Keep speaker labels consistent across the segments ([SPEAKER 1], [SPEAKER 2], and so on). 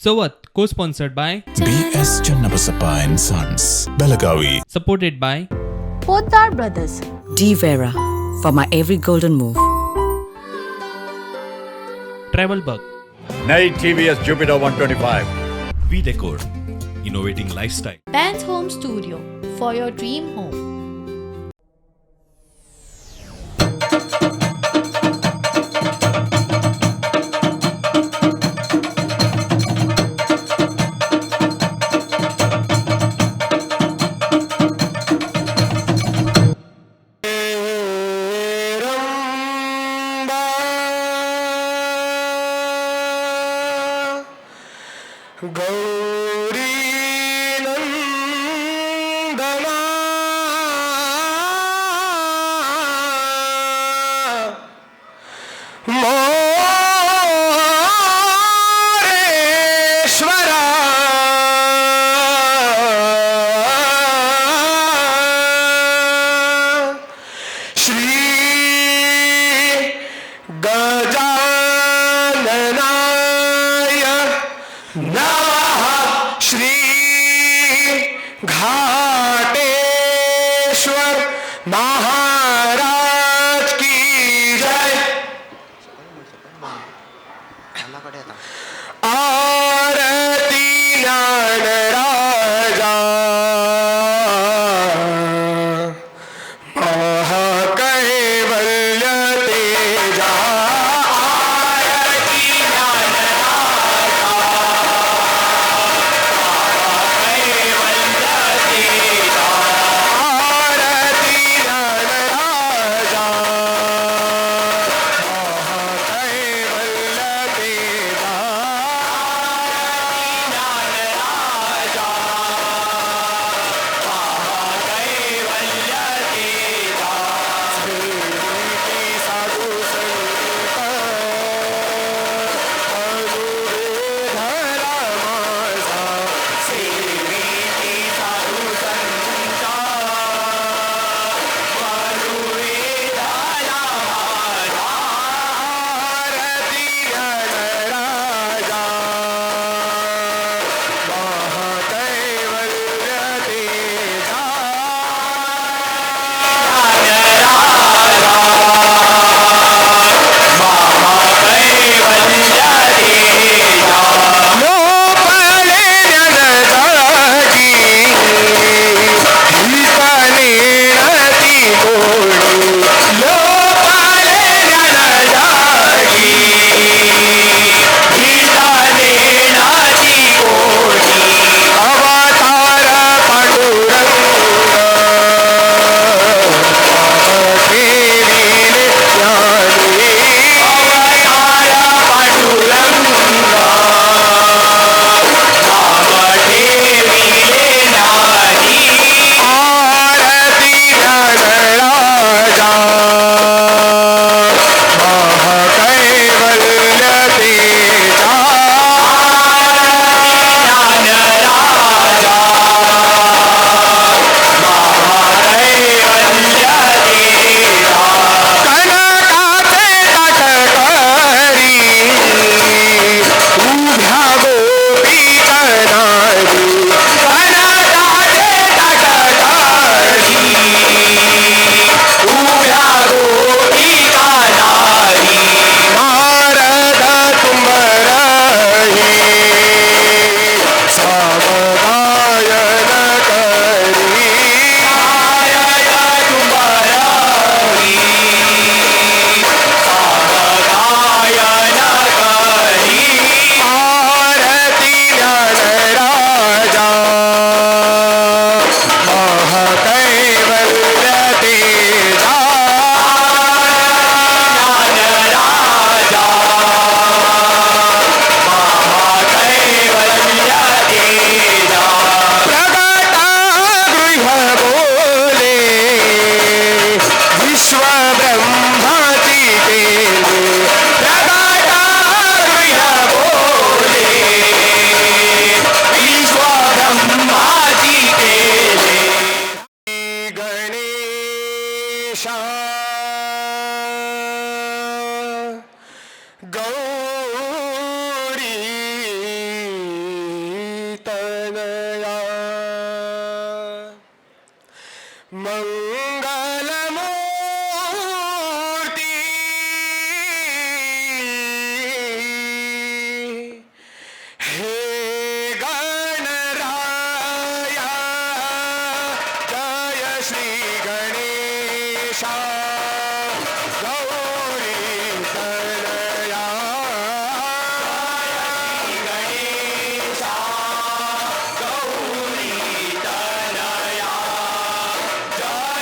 [SPEAKER 1] So what? Co-sponsored by,
[SPEAKER 2] B.S. Channabasappa and Sons, Belagavi.
[SPEAKER 1] supported by
[SPEAKER 3] Poddar Brothers.
[SPEAKER 4] D Vera for my every golden move.
[SPEAKER 1] Travelbug.
[SPEAKER 5] नई TVS Jupiter 125.
[SPEAKER 6] V-Decor, innovating lifestyle.
[SPEAKER 3] Ben's Home Studio for your dream home.
[SPEAKER 7] Gauri नंदना मोरेश्वरा श्री गजाननाय नमः श्री घाटेश्वर महाराज की जय। आरती ज्ञान राजा महाकैवल्य तेजा। आरती ज्ञान राजा महाकैवल्य तेजा। मंगलमूर्ती हे गणराया जय श्री गणेशा गौरी तनया गणेशा गौरी तनया जय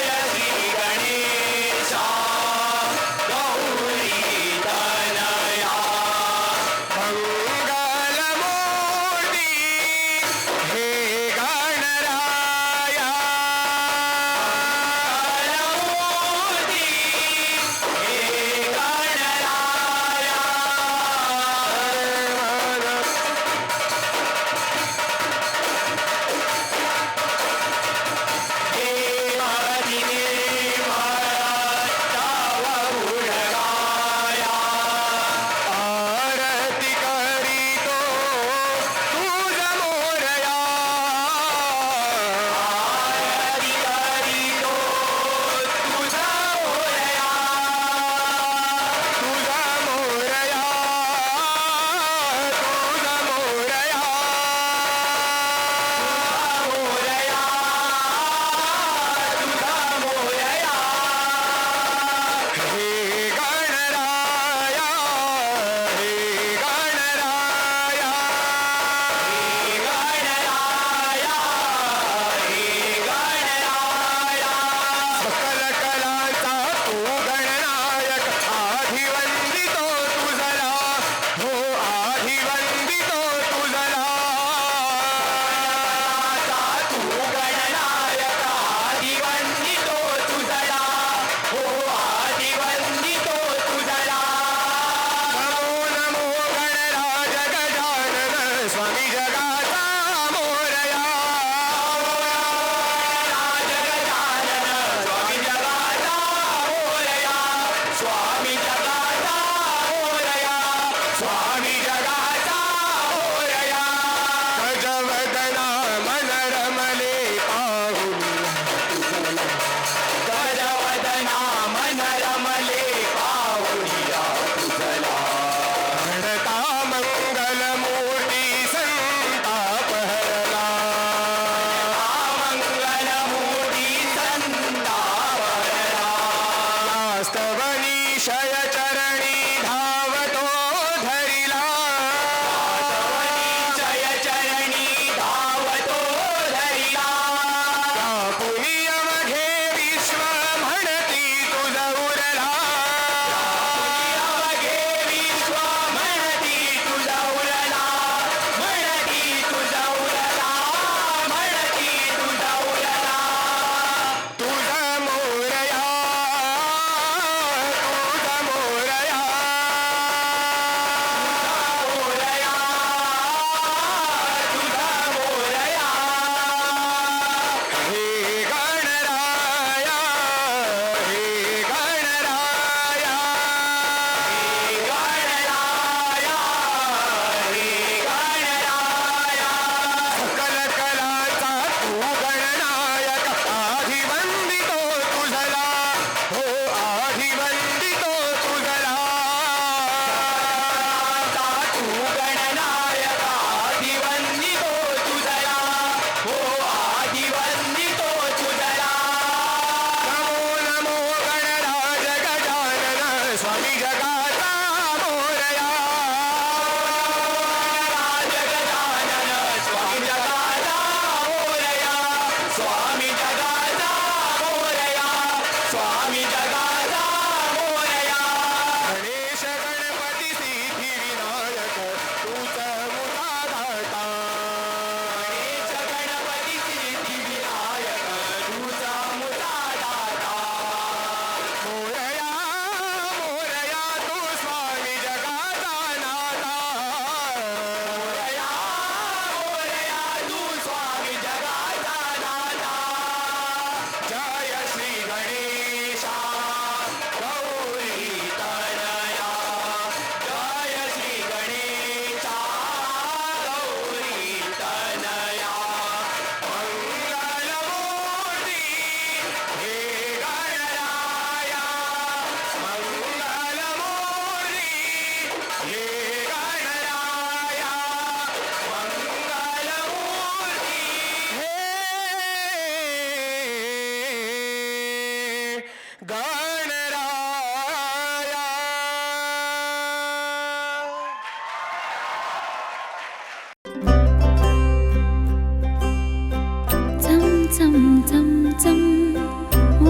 [SPEAKER 8] चम चम चम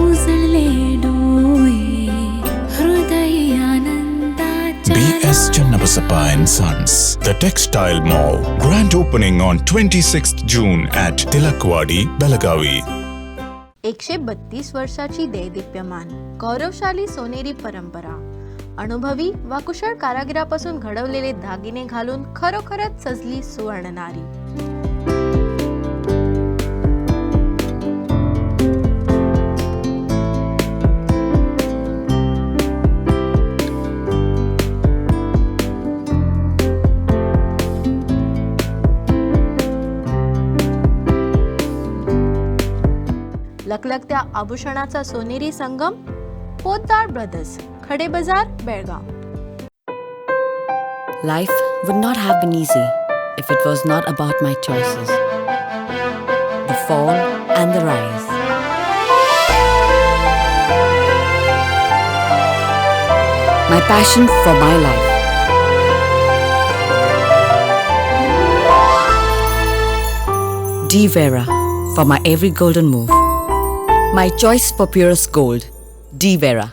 [SPEAKER 8] उजळले डोळे हृदय आनंदाच्या
[SPEAKER 2] BS Channabasappa and Sons, The Textile Mall. Grand opening on 26th June at Tilakwadi, Belagavi.
[SPEAKER 3] 132 वर्षाची देदीप्यमान गौरवशाली सोनेरी परंपरा, अनुभवी व कुशल कारागिरापासून घडवलेले दागिने घालून खरोखरच सजली सुवर्ण नारी. लखलखत्या आभूषणाचा सोनेरी संगम, पोद्दार ब्रदर्स, खडे बाजार, Belgaum.
[SPEAKER 4] Life would not have been easy if it was not about my choices. The fall and the rise. My passion for my life. D. Vera for my every golden move. My choice for purest gold. D. Vera.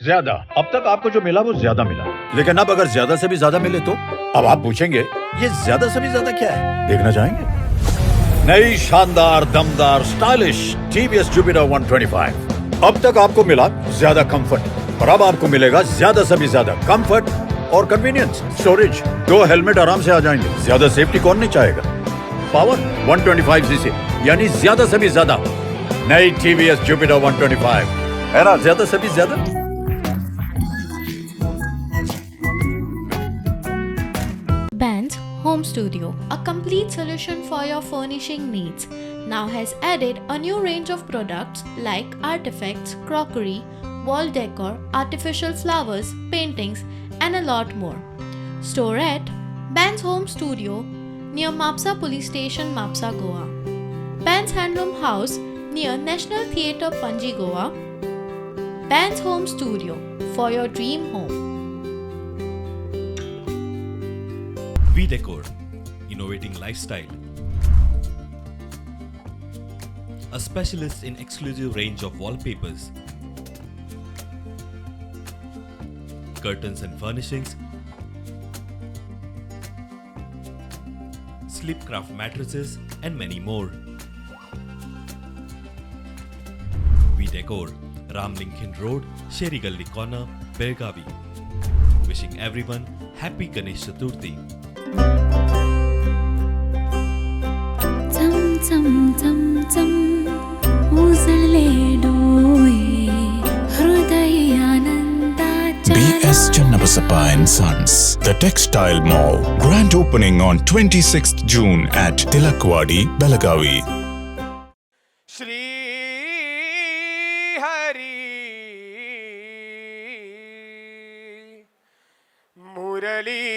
[SPEAKER 5] ज्यादा अब तक आपको जो मिला वो ज्यादा मिला, लेकिन अब अगर ज्यादा से भी ज्यादा मिले तो अब आप पूछेंगे ये ज्यादा से भी ज्यादा क्या है? देखना चाहेंगे? नई शानदार दमदार स्टाइलिश टीवीएस जुपिटर 125। अब तक आपको मिला ज्यादा कंफर्ट और अब आपको मिलेगा ज्यादा से भी ज्यादा कंफर्ट और कन्वीनियंस, स्टोरेज। 2 हेलमेट आराम से आ जाएंगे। ज्यादा सेफ्टी कौन नहीं चाहेगा? पावर 125 सीसी यानी ज्यादा से भी ज्यादा। नई टीवीएस जुपिटर 125 है ना, ज्यादा से भी ज्यादा।
[SPEAKER 3] Benz Home Studio, a complete solution for your furnishing needs, now has added a new range of products like artifacts, crockery, wall decor, artificial flowers, paintings, and a lot more. Store at Benz Home Studio near Mapsa Police Station, Mapsa, Goa. Benz Handloom House near National Theatre, Panji, Goa. Benz Home Studio for your dream home.
[SPEAKER 6] We Decor, innovating lifestyle. A specialist in exclusive range of wallpapers, curtains and furnishings, Sleepcraft mattresses and many more. We Decor, Ram Lincoln Road, Sheri Galli Corner, Belgavi. Wishing everyone happy Ganesh Chaturthi.
[SPEAKER 8] चम चम चम चम उजळले डोळे हृदय आनंदाच्या
[SPEAKER 2] BS Channabasappa and Sons, The Textile Mall. Grand opening on 26th June at Tilakwadi, Belagavi.
[SPEAKER 7] Shri Hari Murli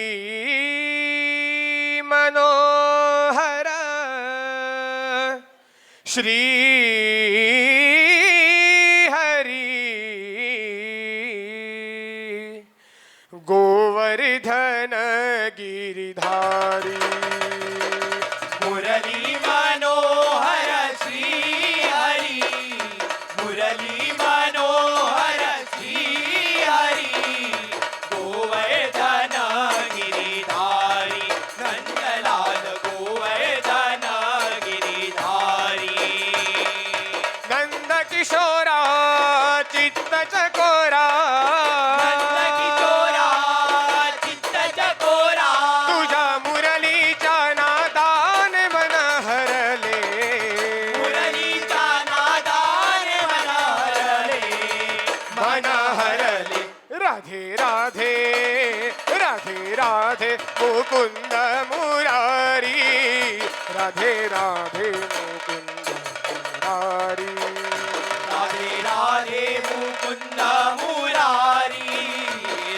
[SPEAKER 7] Manohar Shri Hari Govardhan Giridhari Murli Manohar Shri Hari Murli Manohar Shri Hari Govardhan Giridhari Nandlal Govardhan Giridhari नंद किशोरा चित्त चकोरा नंद किशोरा चित्त चकोरा तुझ्या मुरलीच्या नादान मन हरले मुरलीच्या नादान मन हरले राधे राधे राधे राधे मुकुंद मुरारी राधे राधे मुकुंद मुरारी राधे राधे मुकुंद मुरारी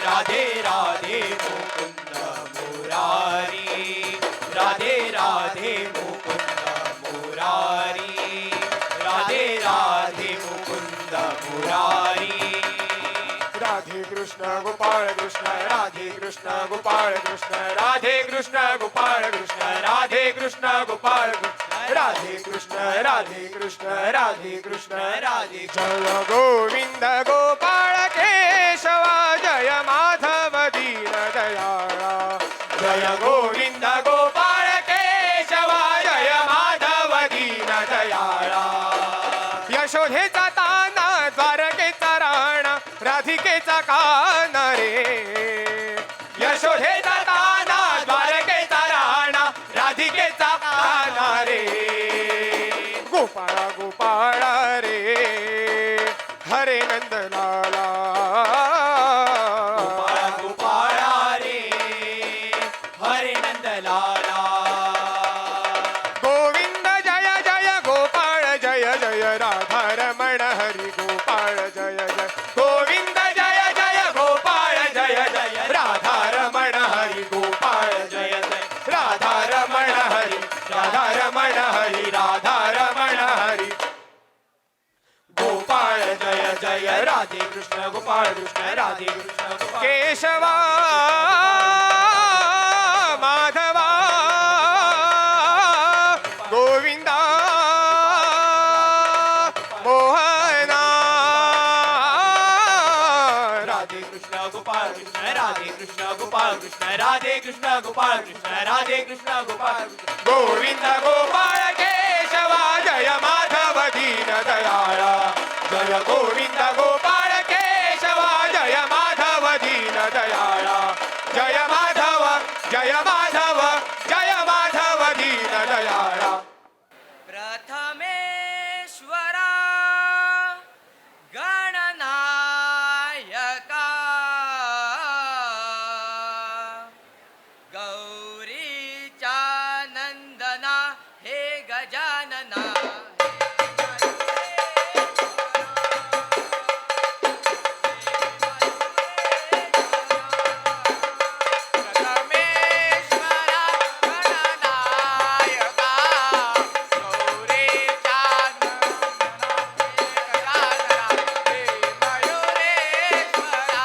[SPEAKER 7] राधे राधे कृष्ण गोपाळ कृष्ण राधे कृष्ण गोपाळ कृष्ण राधे कृष्ण गोपाळ कृष्ण राधे कृष्ण गोपाळ कृष्ण राधे कृष्ण राधे कृष्ण राधे कृष्ण राधे जय गोविंद गोपाळ केशवा जय माधव दीन दयाळा जय गोविंद गोपाळ केशवा जय माधव दीन दयाळा यशोधेचा ताना द्वारकेचा राणा राधिकेचा कान रे यशोधेचा ताना द्वारकेचा राणा राधिकेचा कान रे गोपाळा गोपाळा रे हरे नंदलाला गोपाळा गोपाळा रे हरे नंदलाला गोविंद जय जय गोपाळ जय जय राधा रमण हरी गोपाळ जय जय गोविंद जय जय गोपाळ जय जय राधा रमण हरी गोपाळ जय जय राधा रमण हरी राधा रमण हरी राधा रमण हरी गोपाळ जय जय राधे कृष्ण गोपाळ कृष्ण राधे कृष्ण गोपाळ केशवा माधवा गोविंदा मोहना राधे कृष्ण गोपाळ कृष्ण राधे कृष्ण गोपाळ कृष्ण राधे कृष्ण गोपाळ कृष्ण राधे कृष्ण गोपाळ गोविंद गोपाळ केशवा जय माधव दीन दयाळा जय गोविंद गोपाळ केशवा जय माधव दीन दयाळा जय माधव जय माधव जय माधव दीन दयाळा
[SPEAKER 9] प्रथमेश्वरा गणनायका गौरीचा नंदना हे गजानना प्रथमेश्वरा गणनायका गौरीचा नंदना हे मयुरेश्वरा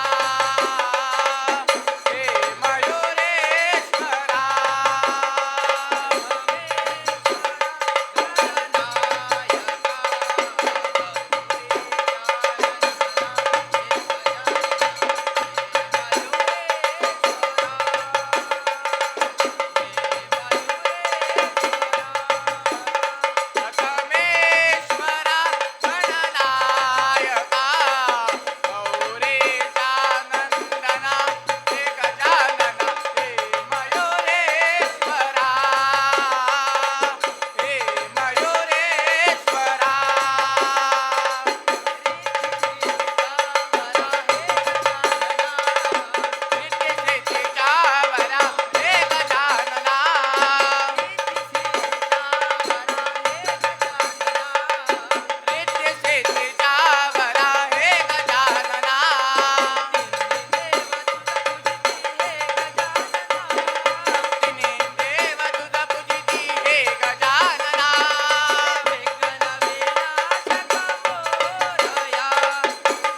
[SPEAKER 9] हे मयुरेश्वरा प्रथमेश्वरा गणनायका गौरीचा नंदना हे गजानना हे मयुरेश्वरा हे मयुरेश्वरा चावरा हे गजानना नित्य सिद्धी चावरा हे गजानना तिने देव तुझ पूजिती हे गजानना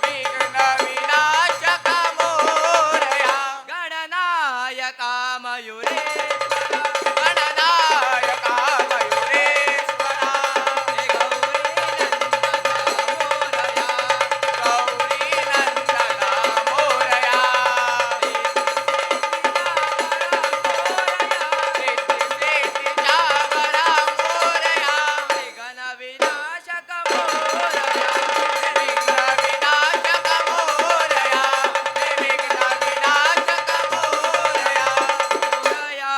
[SPEAKER 9] विघ्न विनाशक मोरया गणनायका मयुरेश्वरा गणनायका मयुरेश्वरा हे गौरी नंदना मोरया सिद्धी चावरा मोरया विघ्न विनाशक मोरया विघ्न विनाशक मोरया विघ्न विनाशक मोरया मोरया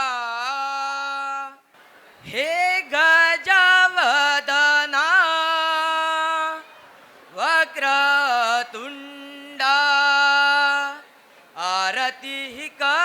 [SPEAKER 9] हे गजवदना वक्रतुंडा आरती कर